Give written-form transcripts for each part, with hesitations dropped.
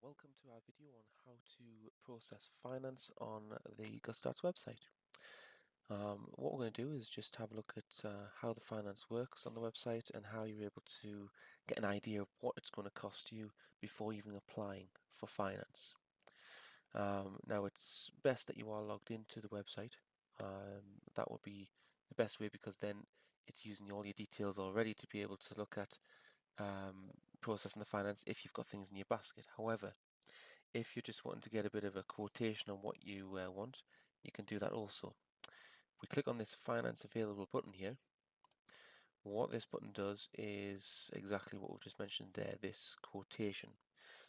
Welcome to our video on how to process finance on the Gustharts website. What we're going to do is just have a look at how the finance works on the website and how you're able to get an idea of what it's going to cost you before even applying for finance. Now it's best that you are logged into the website. That would be the best way because then it's using all your details already to be able to look at processing the finance if you've got things in your basket. However, if you're just wanting to get a bit of a quotation on what you want, you can do that also. We click on this finance available button here. What this button does is exactly what we've just mentioned there, this quotation.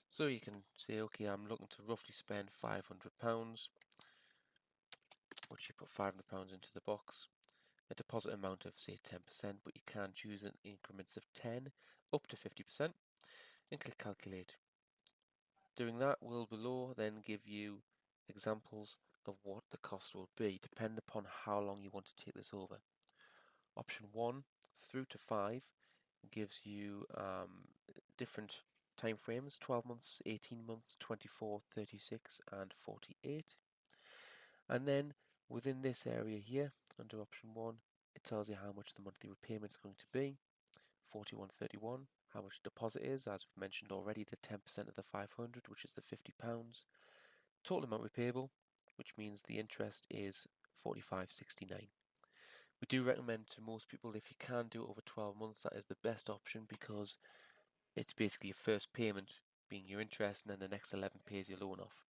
So you can say, okay, I'm looking to roughly spend £500, which you put £500 into the box. A deposit amount of say 10%, but you can choose in increments of 10 up to 50% and click calculate. Doing that will below then give you examples of what the cost will be, depending upon how long you want to take this over. Option 1 through to 5 gives you different time frames: 12 months, 18 months, 24, 36 and 48. And then within this area here, under option 1, it tells you how much the monthly repayment is going to be, 41.31, how much the deposit is, as we've mentioned already, the 10% of the 500, which is the £50, total amount repayable, which means the interest is 45.69. We do recommend to most people, if you can do it over 12 months, that is the best option because it's basically your first payment being your interest and then the next 11 pays your loan off.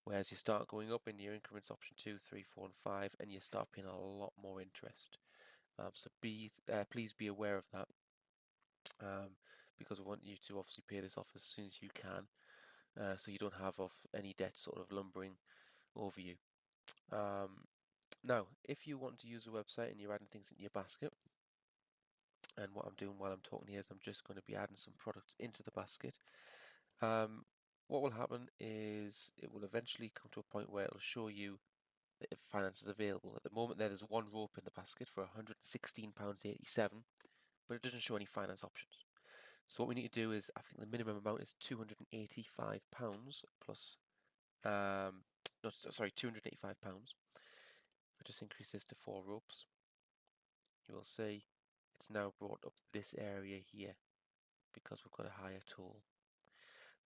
Whereas you start going up in your increments, option 2, 3, 4 and 5, and you start paying a lot more interest. So please be aware of that. Because we want you to obviously pay this off as soon as you can, so you don't have any debt sort of lumbering over you. Now, if you want to use the website and you're adding things into your basket, and what I'm doing while I'm talking here is I'm just going to be adding some products into the basket. What will happen is it will eventually come to a point where it'll show you that if finance is available. At the moment, there's one rope in the basket for £116.87, but it doesn't show any finance options. So what we need to do is, I think the minimum amount is £285 plus, no, sorry, £285. If I just increase this to 4 ropes, you will see it's now brought up this area here because we've got a higher total.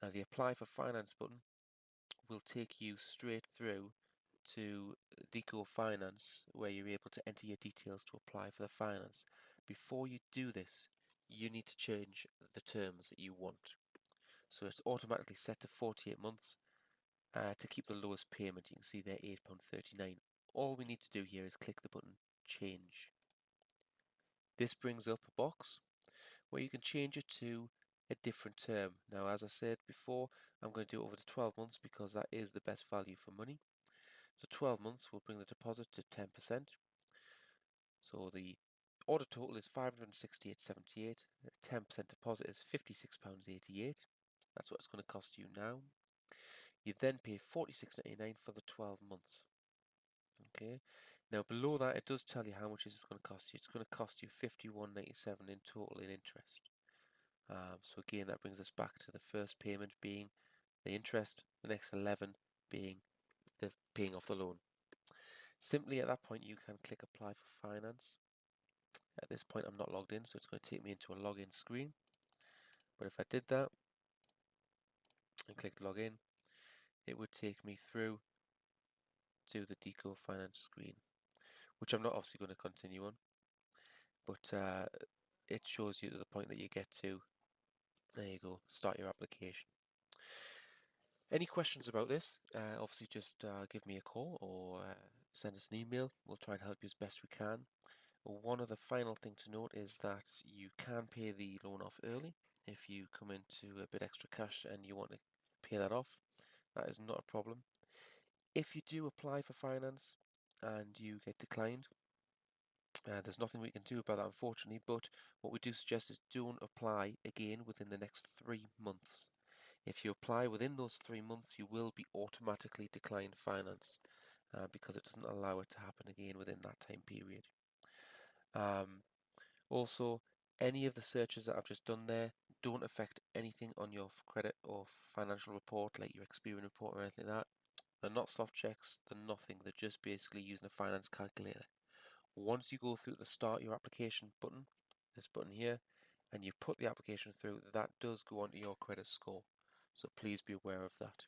Now the apply for finance button will take you straight through to Deco Finance, where you're able to enter your details to apply for the finance. Before you do this, you need to change the terms that you want. So it's automatically set to 48 months to keep the lowest payment. You can see there £8.39. All we need to do here is click the button change. This brings up a box where you can change it to a different term. Now, as I said before, I'm going to do it over the 12 months because that is the best value for money. So 12 months will bring the deposit to 10%. So the order total is £568.78. The 10% deposit is £56.88. That's what it's going to cost you now. You then pay £46.99 for the 12 months. Okay. Now below that, it does tell you how much it's going to cost you. It's going to cost you £51.97 in total in interest. So again, that brings us back to the first payment being the interest, the next 11 being the paying off the loan. Simply at that point, you can click apply for finance. At this point, I'm not logged in, so it's going to take me into a login screen. But if I did that and clicked login, it would take me through to the Deco Finance screen, which I'm not obviously going to continue on, but it shows you to the point that you get to. There you go, start your application. Any questions about this, obviously just give me a call or send us an email. We'll try and help you as best we can. One other final thing to note is that you can pay the loan off early if you come into a bit extra cash and you want to pay that off. That is not a problem. If you do apply for finance and you get declined, there's nothing we can do about that, unfortunately, but what we do suggest is don't apply again within the next 3 months. If you apply within those 3 months, you will be automatically declined finance because it doesn't allow it to happen again within that time period. Also, any of the searches that I've just done there don't affect anything on your credit or financial report, like your Experian report or anything like that. They're not soft checks, they're nothing, they're just basically using a finance calculator. Once you go through the start your application button, this button here, and you put the application through, that does go onto your credit score. So please be aware of that.